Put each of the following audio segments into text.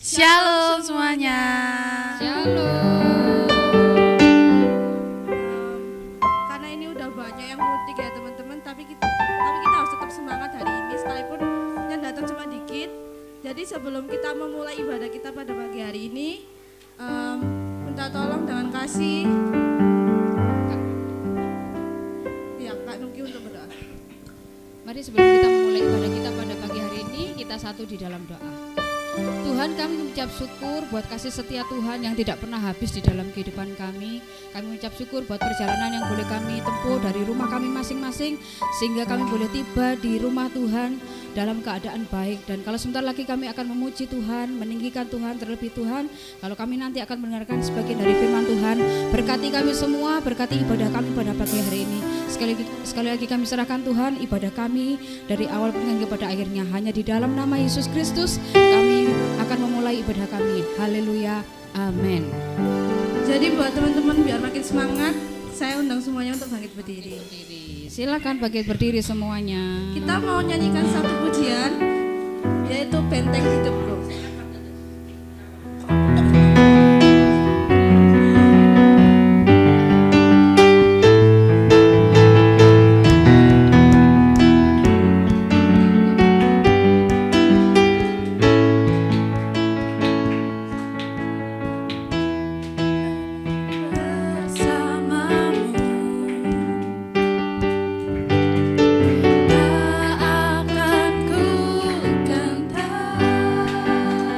Shalom semuanya. Shalom. Karena ini udah banyak yang mudik ya teman-teman, tapi kita harus tetap semangat hari ini sekalipun yang datang cuma dikit. Jadi sebelum kita memulai ibadah kita pada pagi hari ini, minta tolong dengan kasih ya Kak Nuki untuk berdoa. Mari sebelum kita memulai ibadah kita pada pagi hari ini, kita satu di dalam doa. Tuhan, kami mengucap syukur buat kasih setia Tuhan yang tidak pernah habis di dalam kehidupan kami. Kami mengucap syukur buat perjalanan yang boleh kami tempuh dari rumah kami masing-masing, sehingga kami boleh tiba di rumah Tuhan dalam keadaan baik. Dan kalau sebentar lagi kami akan memuji Tuhan, meninggikan Tuhan, terlebih Tuhan, kalau kami nanti akan mendengarkan sebagian dari firman Tuhan, berkati kami semua, berkati ibadah kami pada pagi hari ini. Sekali lagi kami serahkan Tuhan ibadah kami dari awal hingga pada akhirnya. Hanya di dalam nama Yesus Kristus kami akan memulai ibadah kami. Haleluya, amin. Jadi buat teman-teman biar makin semangat, saya undang semuanya untuk bangkit berdiri. Silakan bangkit berdiri semuanya. Kita mau nyanyikan satu pujian, yaitu Benteng Hidupku. Tak akan ku gentar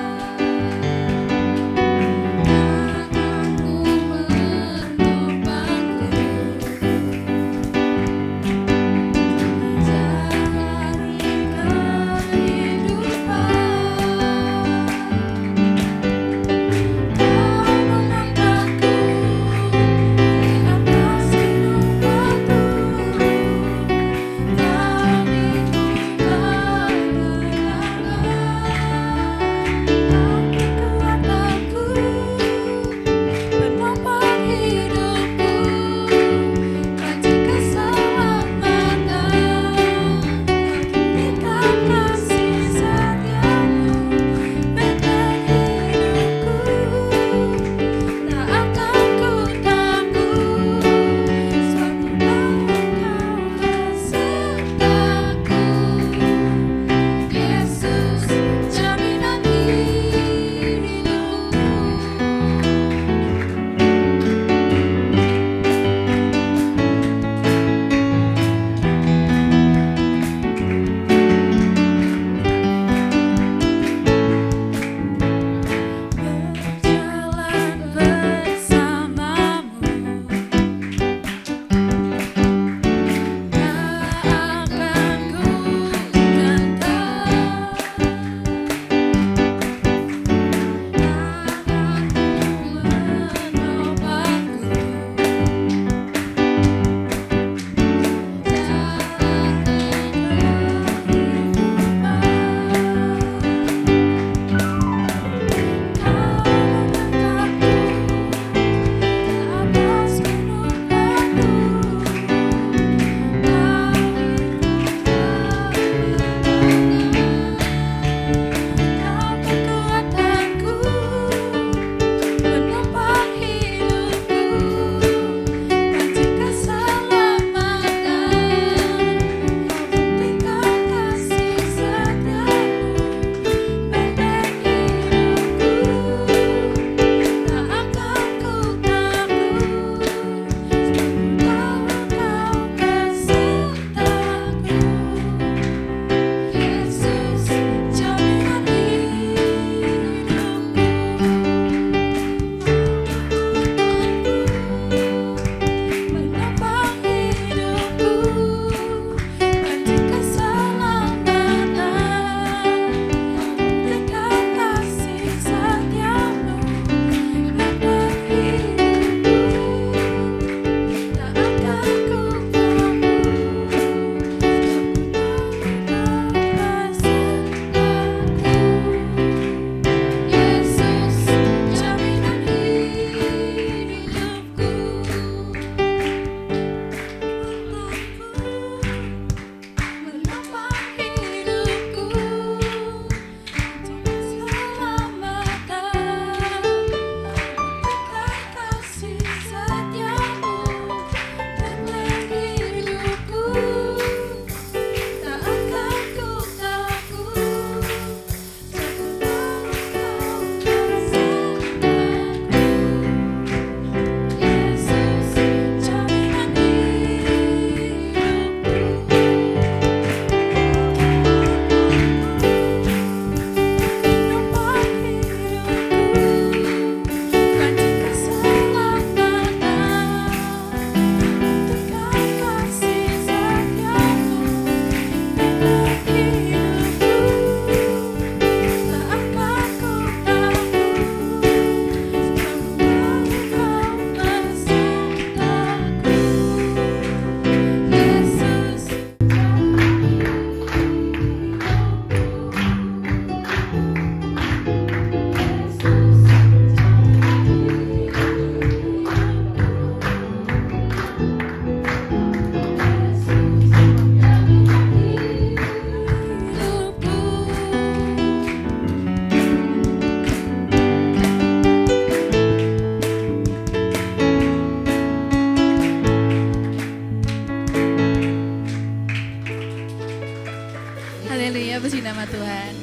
Haleluya, puji nama Tuhan.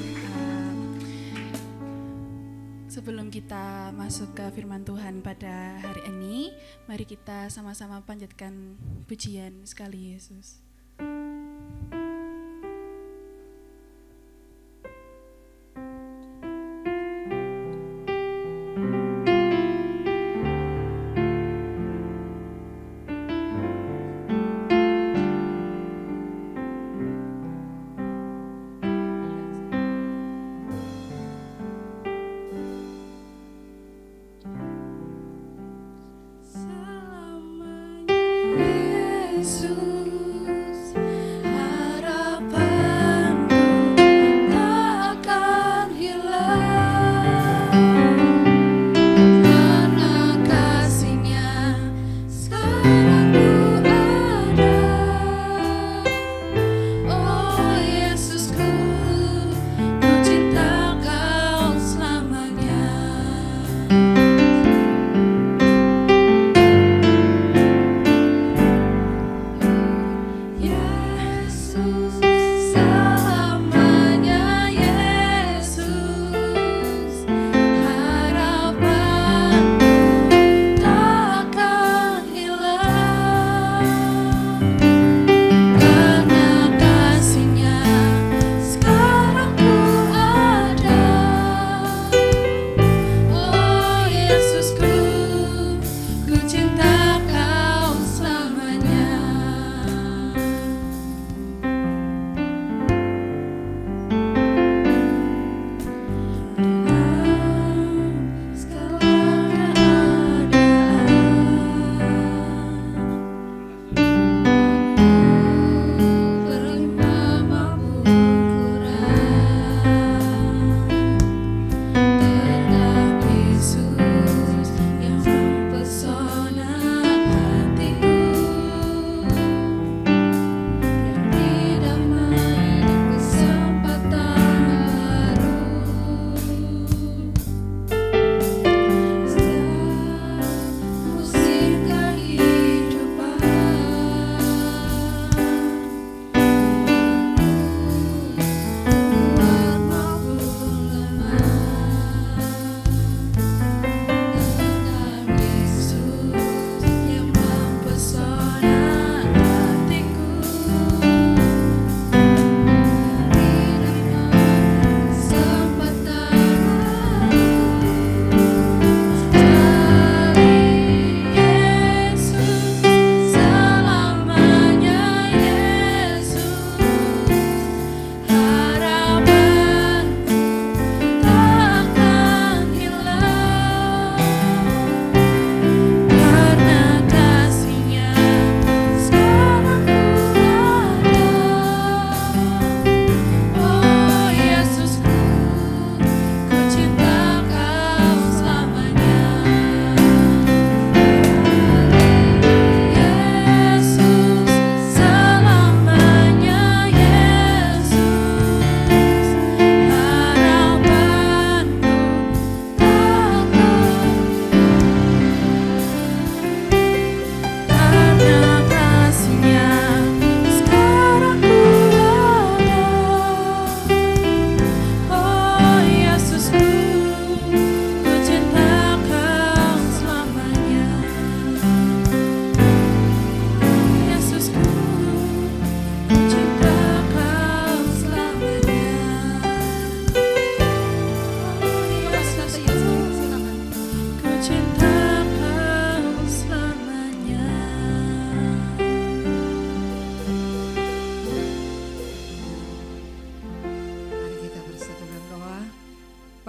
Sebelum kita masuk ke firman Tuhan pada hari ini, mari kita sama-sama panjatkan pujian sekali Yesus.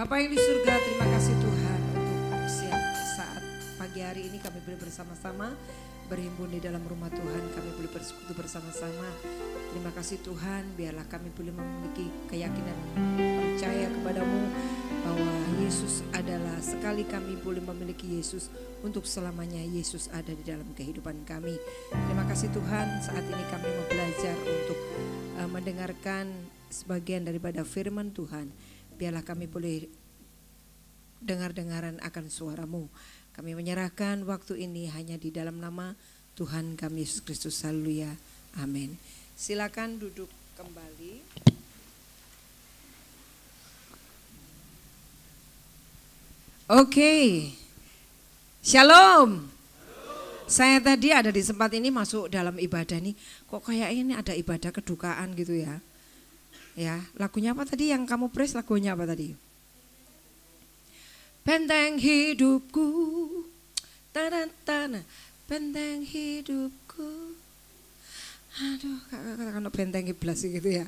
Bapa yang di surga, terima kasih Tuhan untuk saat pagi hari ini kami boleh bersama-sama berhimpun di dalam rumah Tuhan, kami boleh bersekutu bersama-sama. Terima kasih Tuhan, biarlah kami boleh memiliki keyakinan percaya kepadamu bahwa Yesus adalah, sekali kami boleh memiliki Yesus, untuk selamanya Yesus ada di dalam kehidupan kami. Terima kasih Tuhan, saat ini kami mau belajar untuk mendengarkan sebagian daripada firman Tuhan. Biarlah kami boleh dengar-dengaran akan suara-Mu. Kami menyerahkan waktu ini hanya di dalam nama Tuhan kami Yesus Kristus. Haleluya. Amin. Silakan duduk kembali. Oke. Shalom. Saya tadi ada di tempat ini masuk dalam ibadah nih. Kok kayak ini ada ibadah kedukaan gitu ya. Ya, lagunya apa tadi yang kamu praise, lagunya apa tadi? Benteng hidupku. Tanah, benteng hidupku. Aduh, kalau benteng iblis gitu ya.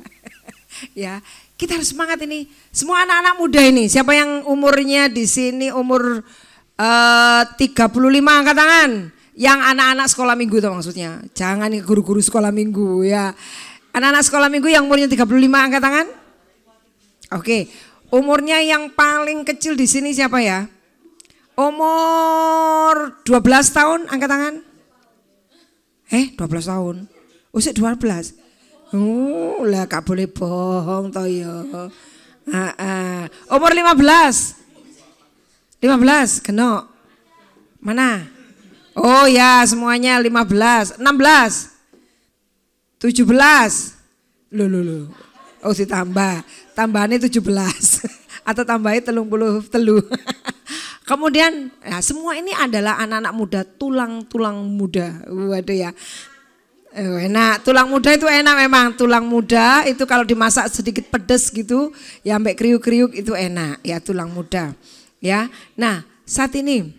Ya, kita harus semangat ini. Semua anak-anak muda ini, siapa yang umurnya di sini umur 35 angkat tangan. Yang anak-anak sekolah minggu tuh maksudnya. Jangan guru-guru sekolah minggu ya. Anak-anak sekolah minggu yang umurnya 35 angkat tangan. Oke. Umurnya yang paling kecil di sini siapa ya? Umur 12 tahun angkat tangan. 12 tahun. Usik 12. Lah gak boleh bohong toh ya. Umur 15. 15 kena. Mana? Oh ya semuanya 15. 16. 17. Loh. Oh ditambah. Tambahannya 17. Atau tambahin 30 telu. Kemudian ya, semua ini adalah anak-anak muda, tulang-tulang muda. Waduh ya. Enak, tulang muda itu enak memang. Tulang muda itu kalau dimasak sedikit pedes gitu, ya sampai kriuk-kriuk itu enak ya tulang muda. Ya. Nah, saat ini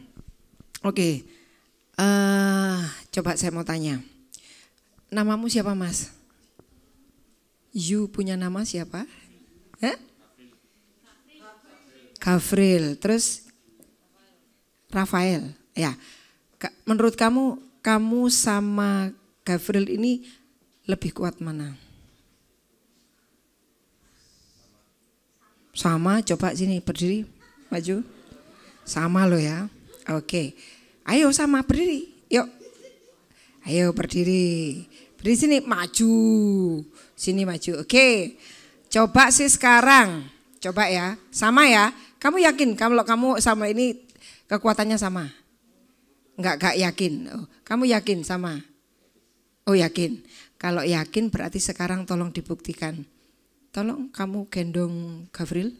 oke. Coba saya mau tanya. Namamu siapa, Mas? You punya nama siapa? Gavril. Terus Rafael. Ya. Menurut kamu sama Gavril ini lebih kuat mana? Sama, coba sini berdiri, maju. Sama lo ya. Oke. Ayo sama berdiri. Yuk. Ayo berdiri. Berdiri sini, maju. Sini maju. Oke. Coba sih sekarang. Coba ya. Sama ya. Kamu yakin kalau kamu sama ini kekuatannya sama? Enggak yakin. Oh, kamu yakin sama? Oh yakin, kalau yakin berarti sekarang tolong dibuktikan. Tolong kamu gendong Gavril.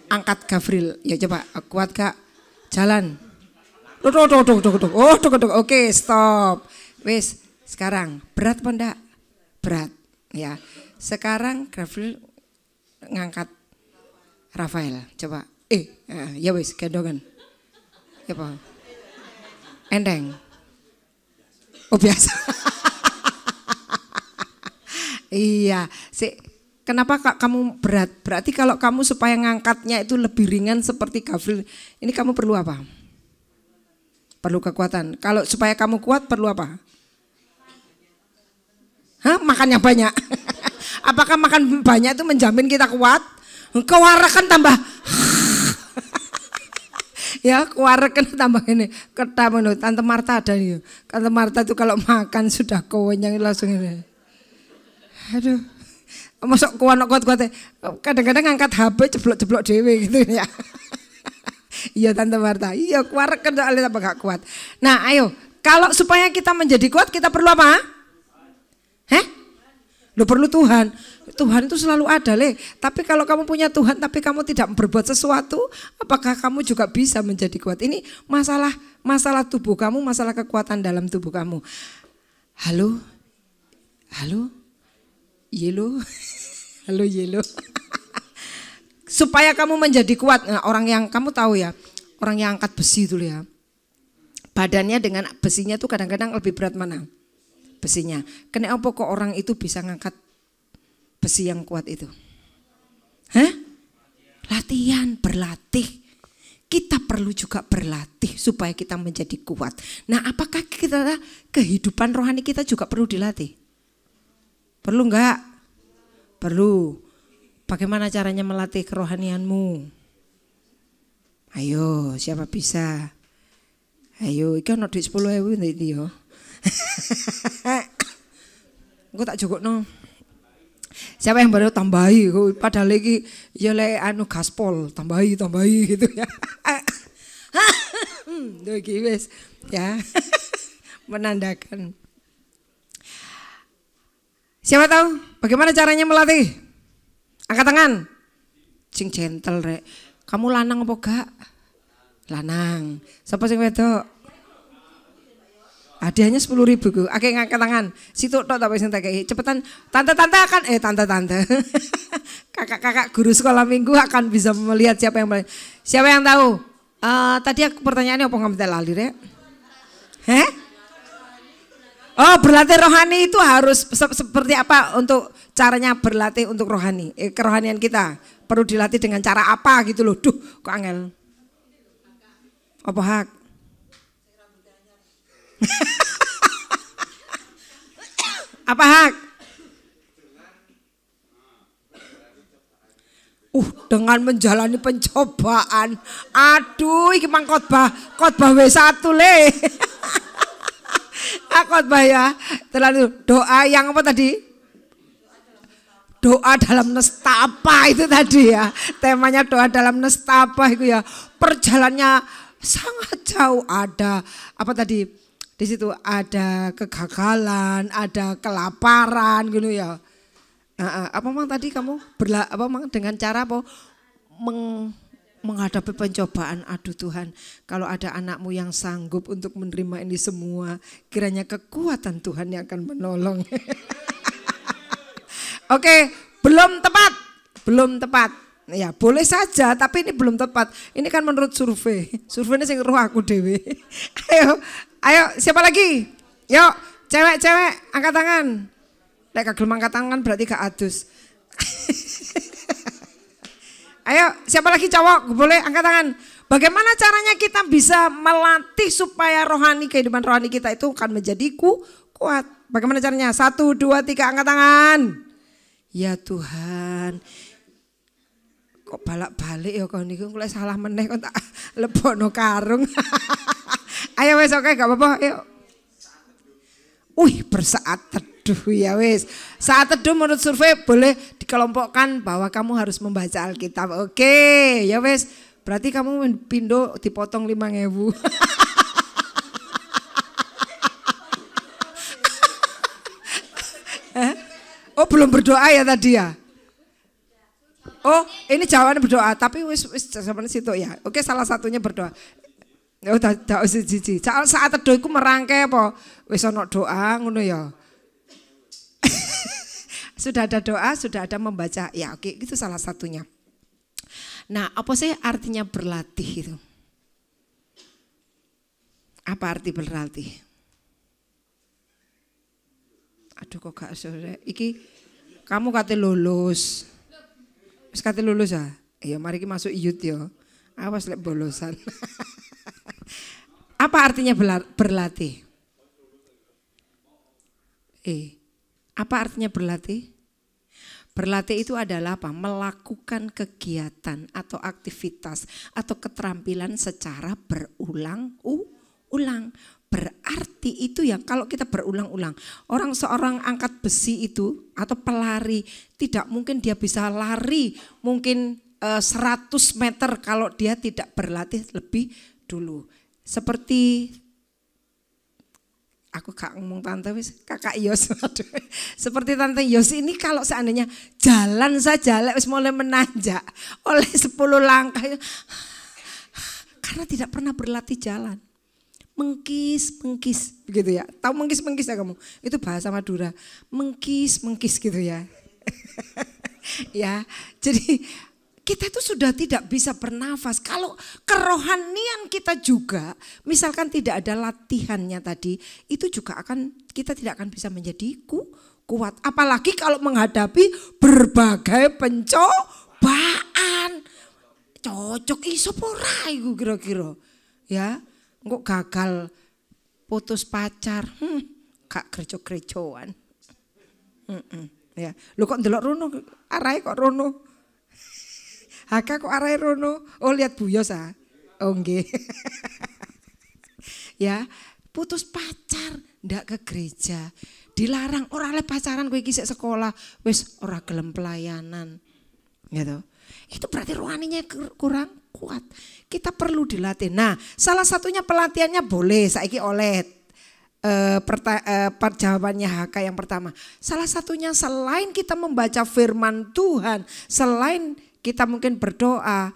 Angkat Gavril, ya coba kuat kak. Jalan. Oke stop. Wes sekarang berat apa enggak? Berat ya. Sekarang Gavril ngangkat Rafael. Coba. Ya wes gendongan. Ya Pak. Endeng. Oh biasa. Iya, kenapa kak kamu berat? Berarti kalau kamu supaya ngangkatnya itu lebih ringan seperti Gavril, ini kamu perlu apa? Perlu kekuatan. Kalau supaya kamu kuat perlu apa? Makannya banyak. Apakah makan banyak itu menjamin kita kuat? Kewarakan tambah. Ya kuarek tambah ini ketemu Tante Marta ada nih. Tante Marta itu kalau makan sudah kewenyang langsung ini. Aduh, masuk kuat kadang-kadang ngangkat HP jeblok-jeblok dewe gitu ya. Iya Tante Marta, iya kuarek kan soalnya tambah gak kuat. Nah ayo, kalau supaya kita menjadi kuat kita perlu apa? Lo perlu Tuhan. Tuhan itu selalu ada Tapi kalau kamu punya Tuhan tapi kamu tidak berbuat sesuatu, apakah kamu juga bisa menjadi kuat? Ini masalah tubuh kamu, masalah kekuatan dalam tubuh kamu. Halo? Yellow? Halo Yellow? Supaya kamu menjadi kuat. Nah, orang yang kamu tahu ya, orang yang angkat besi itu ya. Badannya dengan besinya tuh kadang-kadang lebih berat mana? Besinya. Kenapa kok orang itu bisa ngangkat besi yang kuat itu? Latihan, berlatih. Kita perlu juga berlatih supaya kita menjadi kuat. Nah, apakah kehidupan rohani kita juga perlu dilatih? Perlu enggak? Perlu. Bagaimana caranya melatih kerohanianmu? Ayo, siapa bisa? Ayo, iki ono duit 10.000 ndi yo. Engko tak jogokno. Siapa yang baru tambahi, padahal lagi ya gaspol, tambahi gitu ya. Duh wis ya. Menandakan. Siapa tahu bagaimana caranya melatih? Angkat tangan. Sing gentle rek. Kamu lanang apa gak? Lanang. Siapa sing wedok? Hadiahnya 10.000 ku. Oke, ngangkat tangan. Situ tok tak sing tak kei. Cepetan. Tante-tante akan tante-tante. Kakak-kakak guru sekolah minggu akan bisa melihat siapa yang tahu. Tadi aku pertanyaannya apa ngambil lali rek? Oh, berlatih rohani itu harus seperti apa untuk caranya berlatih untuk rohani? Kerohanian kita perlu dilatih dengan cara apa gitu loh. Duh, kok angel. Apa hak? Apa hak? Dengan menjalani pencobaan. Aduh, iki mang khotbah W1 le. Khotbah ya. Terlalu doa yang apa tadi? Doa dalam nestapa itu tadi ya. Temanya doa dalam nestapa itu ya. Perjalannya sangat jauh, ada apa tadi? Di situ ada kegagalan, ada kelaparan gitu ya. Apa mang tadi kamu dengan cara apa menghadapi pencobaan? Aduh Tuhan, kalau ada anakmu yang sanggup untuk menerima ini semua, kiranya kekuatan Tuhan yang akan menolong. Oke, belum tepat. Ya boleh saja, tapi ini belum tepat. Ini kan menurut survei. Surveinya sing roh aku dewe. Ayo, siapa lagi? Yuk, cewek-cewek angkat tangan. Lek kagel angkat tangan berarti gak adus. Ayo, siapa lagi cowok? Boleh angkat tangan. Bagaimana caranya kita bisa melatih supaya kehidupan rohani kita itu akan menjadi kuat? Bagaimana caranya? 1, 2, 3 angkat tangan. Ya Tuhan. Kok balak-balik ya kau niku mulai salah meneh kok tak lebokno karung. Ayo wes oke gak apa-apa ayo. Bersaat teduh ya wes. Saat teduh menurut survei boleh dikelompokkan bahwa kamu harus membaca Alkitab. Oke, ya wes. Berarti kamu pindo dipotong 5.000. Oh, belum berdoa ya tadi ya? Oh, ini jawabannya berdoa, tapi wis sampeyan situ ya. Oke, salah satunya berdoa. Oh, dak siji. Saat teduh iku merangkai apa? Wis ana doa ngono ya. Sudah ada doa, sudah ada membaca. Ya, oke, itu salah satunya. Nah, apa sih artinya berlatih itu? Apa arti berlatih? Aduh kok gak sore. Iki kamu kate lulus. Wis kate lulus ya? Ya mari kita masuk iyut ya. Awas lek bolosan. Apa artinya berlatih? Apa artinya berlatih? Berlatih itu adalah apa? Melakukan kegiatan atau aktivitas atau keterampilan secara berulang-ulang. Berarti itu ya kalau kita berulang-ulang. Seorang angkat besi itu atau pelari tidak mungkin dia bisa lari mungkin 100 meter kalau dia tidak berlatih lebih dulu. Seperti aku gak ngomong tante wis kakak Yos. Seperti tante Yos ini kalau seandainya jalan saja wis mulai menanjak oleh 10 langkah karena tidak pernah berlatih jalan. Mengkis begitu ya. Tahu mengkis ya kamu? Itu bahasa Madura. Mengkis gitu ya. Ya, jadi kita itu sudah tidak bisa bernafas. Kalau kerohanian kita juga, misalkan tidak ada latihannya tadi, itu juga kita tidak akan bisa menjadi kuat. Apalagi kalau menghadapi berbagai pencobaan. Cocok iso ora iku kira-kira. Ya, kok gagal putus pacar. Gak gerejo-gerejoan. Ya, lu kok ndelok rono, arahe kok rono. Haka kok arahe rono. Oh lihat buyos ah. Oh nggih. Ya, putus pacar ndak ke gereja. Dilarang ora oleh pacaran kowe iki sik sekolah, wis ora gelem pelayanan. Gitu. Itu berarti rohaninya kurang kuat. Kita perlu dilatih. Nah, salah satunya pelatihannya boleh saiki oleh jawabannya HK yang pertama. Salah satunya selain kita membaca firman Tuhan, selain kita mungkin berdoa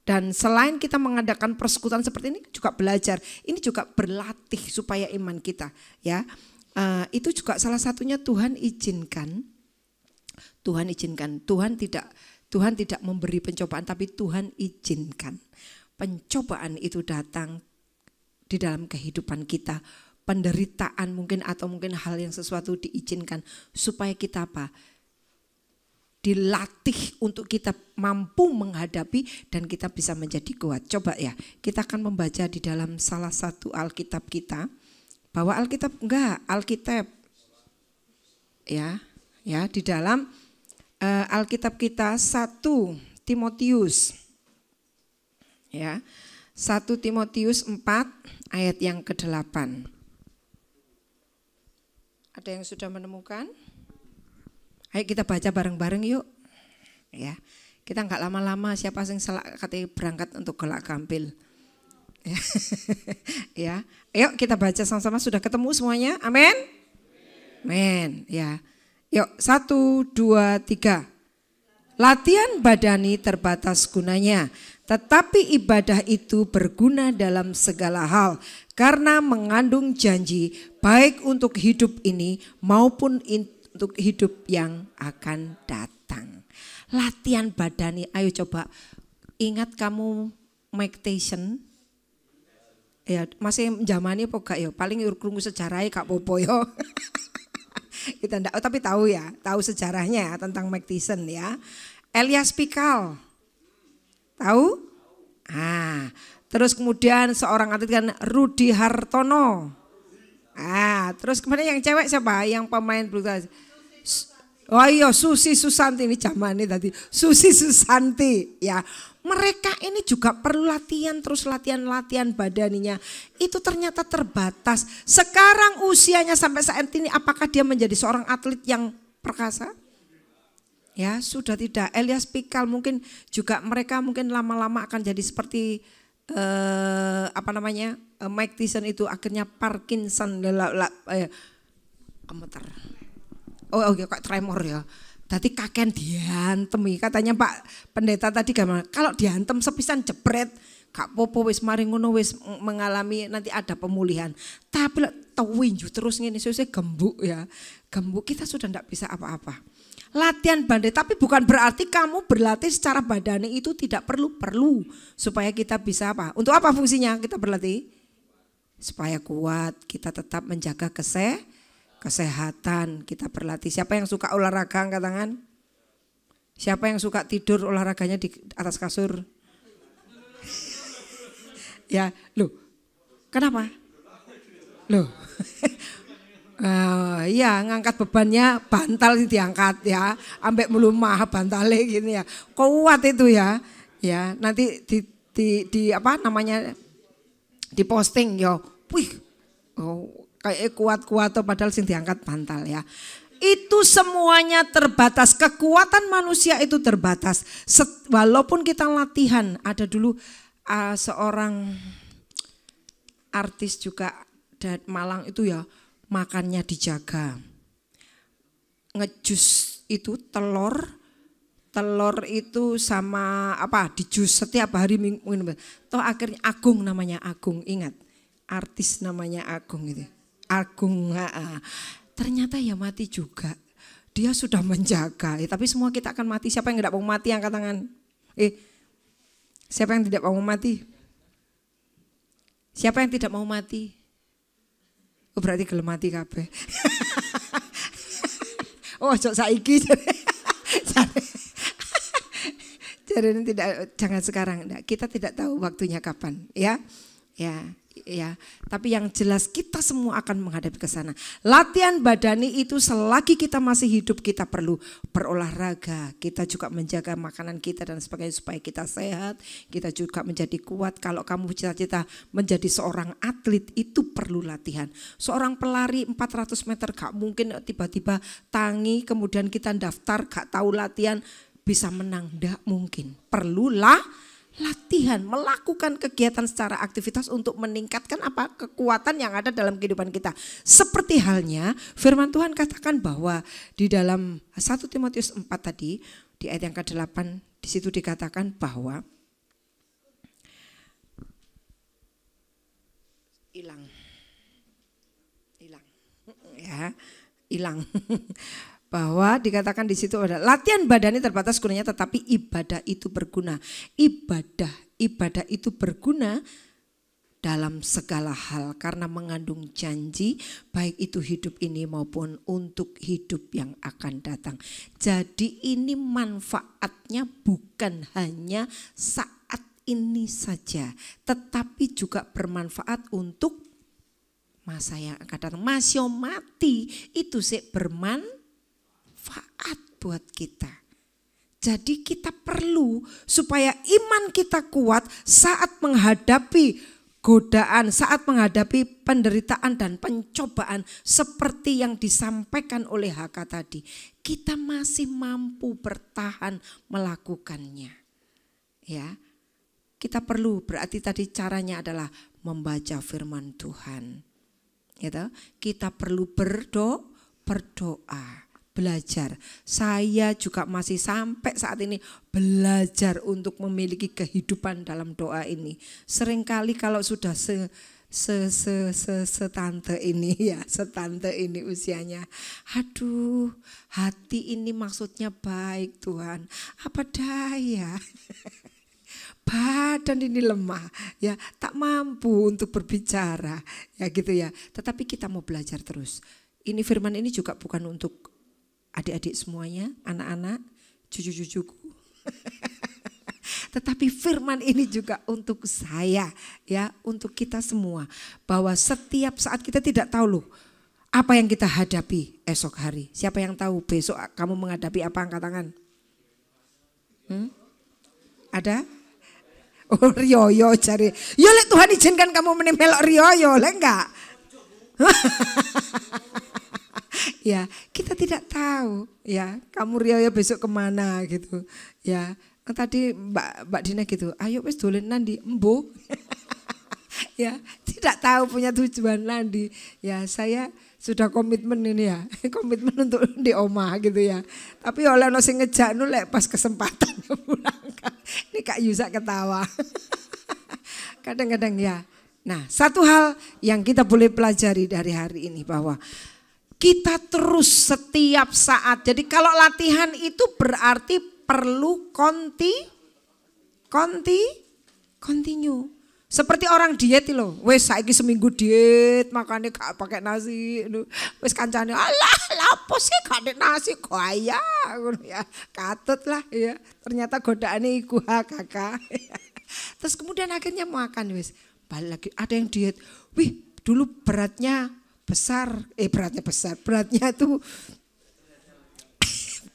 Dan selain kita mengadakan persekutuan seperti ini juga belajar, ini juga berlatih supaya iman kita ya. Itu juga salah satunya Tuhan izinkan. Tuhan tidak memberi pencobaan, tapi Tuhan izinkan pencobaan itu datang di dalam kehidupan kita. Penderitaan mungkin atau mungkin hal yang sesuatu diizinkan supaya kita apa? Dilatih untuk kita mampu menghadapi dan kita bisa menjadi kuat. Coba ya, kita akan membaca di dalam salah satu Alkitab kita. Bahwa Alkitab ya di dalam Alkitab kita 1 Timotius ya. 1 Timotius 4 ayat yang ke-8. Ada yang sudah menemukan? Ayo kita baca bareng-bareng yuk. Ya. Kita enggak lama-lama, siapa sing selak kate berangkat untuk gelak gampil. Ya. Ya. Ayo kita baca sama-sama, sudah ketemu semuanya? Amin. Amin. Ya. Yuk 1 2 3. Latihan badani terbatas gunanya, tetapi ibadah itu berguna dalam segala hal karena mengandung janji baik untuk hidup ini maupun untuk hidup yang akan datang. Latihan badani, ayo coba ingat kamu Mike Tyson. Ya, masih zamane apa gak ya? Paling krungu sejarahnya Kak Popo ya. Kita enggak, tapi tahu ya, tahu sejarahnya tentang Mike Tyson ya. Elias Pikal. Tahu? Terus kemudian seorang atlet kan Rudi Hartono. Terus kemudian yang cewek siapa? Yang pemain bulu tangkis. Oh iya, Susi Susanti, ini zaman ini tadi. Susi Susanti ya. Mereka ini juga perlu latihan, terus latihan badaninya. Itu ternyata terbatas. Sekarang usianya sampai saat ini, apakah dia menjadi seorang atlet yang perkasa? Ya sudah tidak. Elias Pikal mungkin juga, mereka mungkin lama-lama akan jadi seperti Mike Tyson itu akhirnya Parkinson, gemeter. Oh kok tremor ya. Tadi kakean diantem, katanya Pak Pendeta tadi gimana? Kalau diantem sepisan jebret, Kak Popo wis mari ngono wis mengalami nanti ada pemulihan. Tapi tewinju terus ngene sesuk gembuk ya. Gembuk kita sudah tidak bisa apa-apa. Latihan badani, tapi bukan berarti kamu berlatih secara badani itu tidak perlu supaya kita bisa apa? Untuk apa fungsinya kita berlatih? Supaya kuat, kita tetap menjaga kesehatan, kita berlatih. Siapa yang suka olahraga angkat tangan? Siapa yang suka tidur olahraganya di atas kasur? Ya, loh. Kenapa? Loh. Iya, ngangkat bebannya bantal diangkat ya, ambek mulu mah bantale gini ya. Kuat itu ya. Ya, nanti di apa namanya? Diposting yo. Wih. Oh, kayak kuat-kuat tuh padahal sing diangkat bantal ya. Itu semuanya terbatas. Kekuatan manusia itu terbatas. Walaupun kita latihan, ada dulu seorang artis juga dari Malang itu ya, makannya dijaga. Ngejus itu telur itu sama apa dijus setiap hari minum. Toh akhirnya Agung namanya, Agung, ingat. Artis namanya Agung itu. Agung, ternyata ya mati juga. Dia sudah menjaga, tapi semua kita akan mati. Siapa yang tidak mau mati angkat tangan? Siapa yang tidak mau mati? Siapa yang tidak mau mati? Oh, berarti gelem mati kabeh. Oh, cok saiki. Jadi tidak, jangan sekarang. Kita tidak tahu waktunya kapan, ya. Ya, tapi yang jelas kita semua akan menghadapi ke sana. Latihan badani itu selagi kita masih hidup kita perlu berolahraga. Kita juga menjaga makanan kita dan sebagainya supaya kita sehat. Kita juga menjadi kuat. Kalau kamu cita-cita menjadi seorang atlet itu perlu latihan. Seorang pelari 400 meter gak mungkin tiba-tiba tangi kemudian kita daftar gak tahu latihan bisa menang. Gak mungkin. Perlulah latihan, melakukan kegiatan secara aktivitas untuk meningkatkan apa? Kekuatan yang ada dalam kehidupan kita. Seperti halnya firman Tuhan katakan bahwa di dalam 1 Timotius 4 tadi, di ayat yang ke-8, di situ dikatakan bahwa hilang. Ya, hilang. Bahwa dikatakan di situ ada latihan badani terbatas gunanya, tetapi ibadah itu berguna. Ibadah itu berguna dalam segala hal karena mengandung janji baik itu hidup ini maupun untuk hidup yang akan datang. Jadi ini manfaatnya bukan hanya saat ini saja, tetapi juga bermanfaat untuk masa yang akan datang. Masih mati itu sih bermanfaat buat kita. Jadi kita perlu supaya iman kita kuat saat menghadapi godaan, saat menghadapi penderitaan dan pencobaan seperti yang disampaikan oleh Haka tadi. Kita masih mampu bertahan melakukannya. Ya. Kita perlu, berarti tadi caranya adalah membaca firman Tuhan. Gitu. Kita perlu berdoa, belajar. Saya juga masih sampai saat ini belajar untuk memiliki kehidupan dalam doa ini. Seringkali kalau sudah setante ini usianya, aduh hati ini maksudnya baik Tuhan, apa daya. Badan ini lemah, ya tak mampu untuk berbicara, ya gitu ya. Tetapi kita mau belajar terus. Ini firman ini juga bukan untuk adik-adik semuanya, anak-anak, cucu-cucuku. Tetapi firman ini juga untuk saya, ya, untuk kita semua. Bahwa setiap saat kita tidak tahu loh apa yang kita hadapi esok hari. Siapa yang tahu besok kamu menghadapi apa, angkat tangan? Ada? Oh Rioyo cari. Yo lek Tuhan izinkan kamu melok Rioyo, lek enggak? Ya, kita tidak tahu ya, kamu Rioyo besok kemana gitu. Ya, tadi Mbak Dina gitu, ayo wis dolen nandi embo. Ya, tidak tahu punya tujuan nandi. Ya, saya sudah komitmen ini ya, komitmen untuk di omah gitu ya. Tapi oleh ono sing ngejak nu lek pas kesempatan pulang. Ini Kak Yusa ketawa. Kadang-kadang ya. Nah, satu hal yang kita boleh pelajari dari hari ini bahwa kita terus setiap saat. Jadi kalau latihan itu berarti perlu continue. Seperti orang diet loh, wes saiki seminggu diet makannya gak pakai nasi, wes kancane alah lapo sih gak ada nasi gaya, ya katut lah ya. Ternyata godaannya iku kakak. Terus kemudian akhirnya makan wes, balik lagi ada yang diet, wih dulu beratnya tuh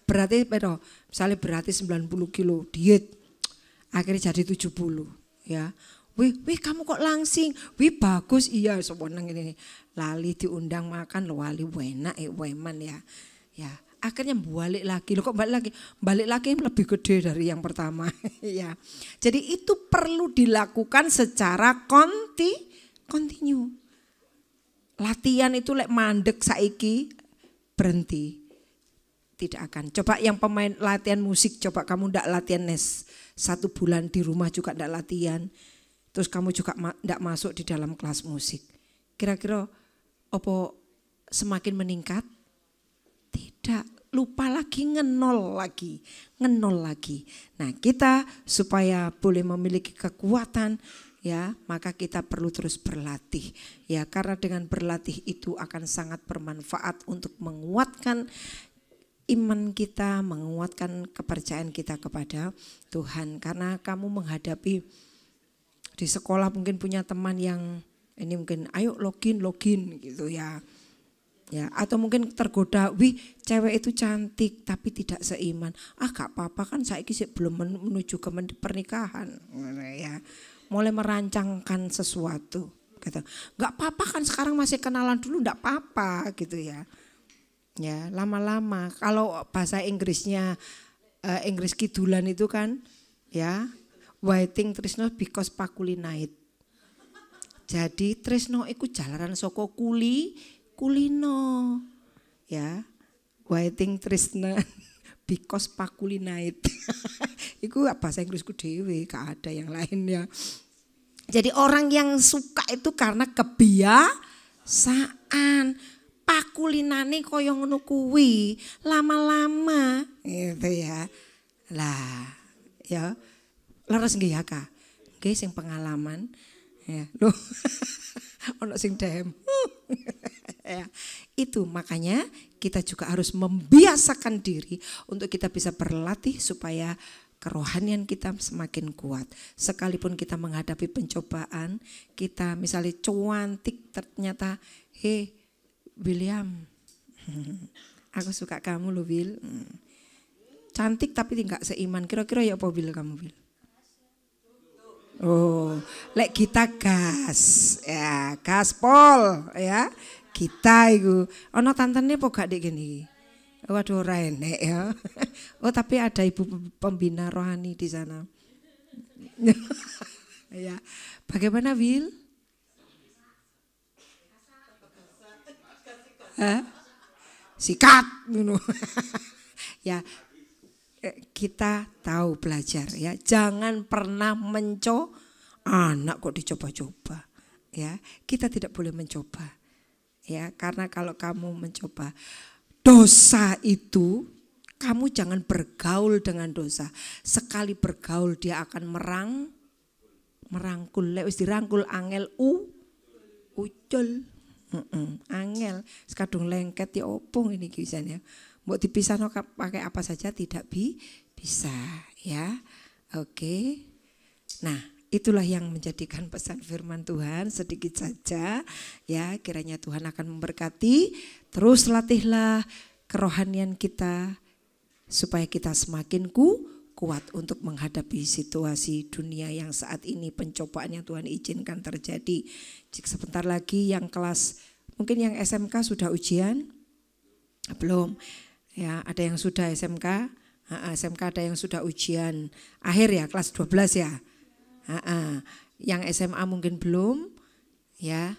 beratnya beda, misalnya beratnya 90 kilo diet, akhirnya jadi 70 ya. Wih kamu kok langsing, wih bagus iya sewenang ini lali diundang makan lo wali enak weman ya, ya akhirnya balik lagi lo kok balik lagi lebih gede dari yang pertama ya. Jadi itu perlu dilakukan secara continue. Latihan itu lek mandek saiki berhenti tidak akan. Coba yang pemain latihan musik, coba kamu ndak latihan 1 bulan di rumah juga ndak latihan. Terus kamu juga tidak masuk di dalam kelas musik. Kira-kira apa semakin meningkat? Tidak, lupa lagi, ngenol lagi. Nah kita supaya boleh memiliki kekuatan ya, maka kita perlu terus berlatih. Ya, karena dengan berlatih itu akan sangat bermanfaat untuk menguatkan iman kita, menguatkan kepercayaan kita kepada Tuhan. Karena kamu menghadapi di sekolah mungkin punya teman yang ini mungkin ayo login gitu ya. Ya, atau mungkin tergoda, wih cewek itu cantik tapi tidak seiman. Gak apa-apa kan saiki sih belum menuju ke pernikahan ya. Mulai merancangkan sesuatu gitu. Gak apa-apa kan sekarang masih kenalan dulu, gak apa-apa gitu ya. Ya, lama-lama kalau bahasa Inggrisnya Inggris kidulan itu kan ya, waiting tresno because pakuli night. Jadi tresno iku jalaran saka kulino. Ya. Waiting tresno because pakuli night. Iku bahasa Inggrisku dhewe, gak ada yang lain ya. Jadi orang yang suka itu karena kebiasaan. Pakulinane kaya ngono kuwi, lama-lama gitu ya. Lah, ya. Leres nggih ya, Kak? Nggih sing pengalaman. Ya, loh. Ono sing dem. Ya, itu makanya kita juga harus membiasakan diri untuk kita bisa berlatih supaya kerohanian kita semakin kuat. Sekalipun kita menghadapi pencobaan, kita misalnya cuantik ternyata, William, aku suka kamu loh Will. Cantik tapi tidak seiman. Kira-kira ya apa Will kamu Will? Oh, lek kita gas, ya gaspol, ya kita itu. Ono tantene apa gak dek gini? Waduh ora enek ya. Oh tapi ada ibu pembina rohani di sana. Ya, bagaimana Will? Sikat, ya kita tahu belajar ya, jangan pernah anak kok dicoba-coba ya, kita tidak boleh mencoba ya, karena kalau kamu mencoba dosa itu, kamu jangan bergaul dengan dosa, sekali bergaul dia akan merangkul, lewis dirangkul angel ucul. Angel, sekadung lengket ya opong ini kisahnya. Mau dipisah pakai apa saja tidak bisa ya. Oke. Nah, itulah yang menjadikan pesan firman Tuhan sedikit saja ya. Kiranya Tuhan akan memberkati. Terus latihlah kerohanian kita supaya kita semakin kuat untuk menghadapi situasi dunia yang saat ini, pencobaan yang Tuhan izinkan terjadi. Sebentar lagi yang kelas, mungkin yang SMK sudah ujian? Belum. Ya, ada yang sudah SMK? SMK ada yang sudah ujian akhir ya, kelas 12 ya. Yang SMA mungkin belum. Ya,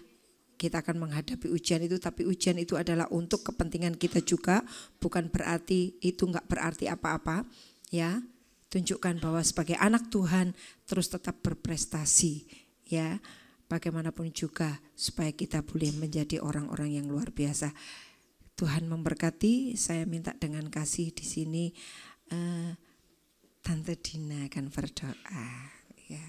kita akan menghadapi ujian itu, tapi ujian itu adalah untuk kepentingan kita juga, bukan berarti itu enggak berarti apa-apa, ya. Tunjukkan bahwa sebagai anak Tuhan terus tetap berprestasi, ya. Bagaimanapun juga supaya kita boleh menjadi orang-orang yang luar biasa. Tuhan memberkati. Saya minta dengan kasih di sini Tante Dina akan berdoa, ya.